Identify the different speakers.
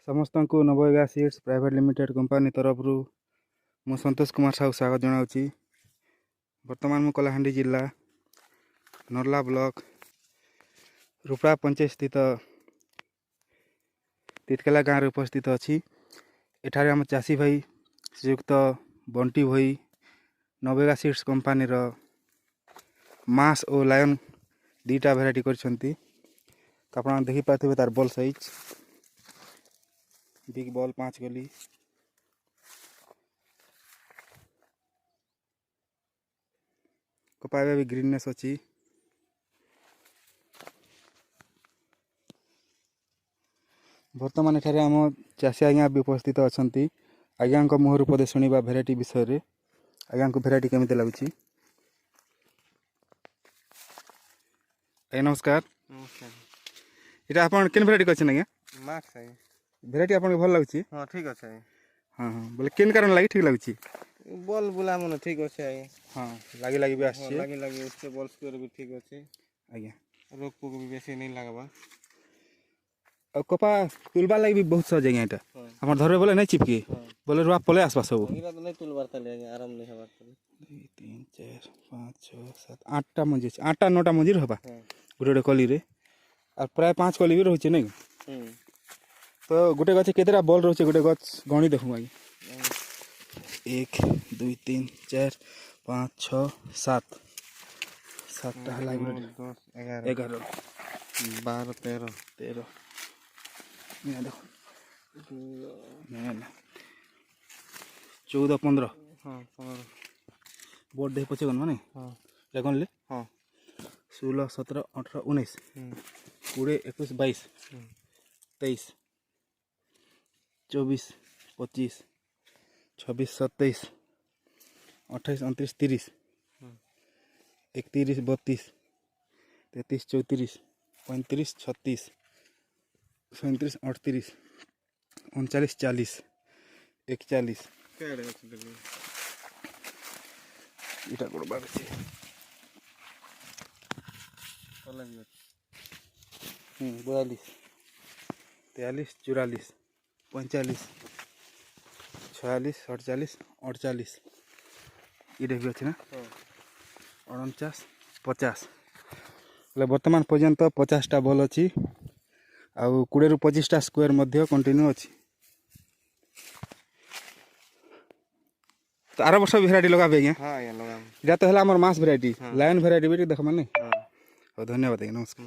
Speaker 1: समस्त को Navayuga seeds private limited company तरफ मु संतोष कुमार साहू स्वागत जनाऊँगी। वर्तमान मु कलाहांडी जिला नर्ला ब्लॉक रुपड़ा पंचायत स्थित तितकेला गाँव में उपस्थित अच्छी। एठारे आम चाषी भाई श्रीयुक्त बंटी भाई नवयुगा सीड्स कंपनी मास और लायन दीटा भेराइटी कर देखी पाते तार बॉल साइज बिग बॉल 5 गली कपाया भी ग्रीननेस अच्छी। बर्तमान एठारे आम चाषी आज्ञा भी उपस्थित अच्छा। आज्ञा मुहर पदे शुणा भेराइटी विषय रे। आज्ञा को भेराइटी केमिति लगुची? नमस्कार।
Speaker 2: नमस्कार।
Speaker 1: इटा आपन केन भेराइटी करछन आज्ञा?
Speaker 2: मार्क्स है
Speaker 1: भेराइटी आपन के भल लागुची?
Speaker 2: हां ठीक আছে।
Speaker 1: हां हां बोले केन कारण लागि ठीक लागुची?
Speaker 2: बॉल बुला मन ठीक আছে।
Speaker 1: हां लागी लागी भी आछे।
Speaker 2: लागी लागी उससे बॉल स्क्वायर भी ठीक আছে।
Speaker 1: आज्ञा
Speaker 2: रोग पोक भी बेसी नहीं लागबा।
Speaker 1: और कपा तुलबा लागि भी बहुत सहज आज्ञा एटा। हमर धरबे बोले नहीं चिपकी। बोले रुआ पले आसबा सब।
Speaker 2: इरा तो नहीं तुलबार तले आराम नहीं हवा।
Speaker 1: 2 3 4 5 6 7 8टा मंजी 8टा 9टा मंजी रहबा। गुटे कली रे और प्राय 5 कली भी रहउचे नहीं। तो गोटे गछ केतेरा बॉल रहउचे गोटे गछ गणी देखु आगे। 1 2 3 4 5 6 7 7टा हला
Speaker 2: 10 11 12 13
Speaker 1: ये देखो ना 14 15
Speaker 2: हां 15
Speaker 1: बोर्ड दे पछे गन माने।
Speaker 2: हां
Speaker 1: लगन ले।
Speaker 2: हां
Speaker 1: 16 17 18 19 20 21 22 23 24 25 26 27 28 29 30 31 32 33 34 35 36 37 38 39 40 41
Speaker 2: केड़े अछि
Speaker 1: इटा कोडबार अछि।
Speaker 2: अलग
Speaker 1: 42 43 44 45 46 47 48 ये भी अच्छे ना 49 50 वर्तमान पर्यंत 50टा बॉल अच्छी आउ 20 ରୁ 25टा स्क्वायर मध्य कंटिन्यू अच्छी। तो आर वर्ष भेराइटी लगा आज्ञा?
Speaker 2: हां या लगा।
Speaker 1: इटा तो है हमर मास भेराइटी लायन भेराइटी भी देख माने।
Speaker 2: हां
Speaker 1: धन्यवाद आज्ञा। नमस्कार।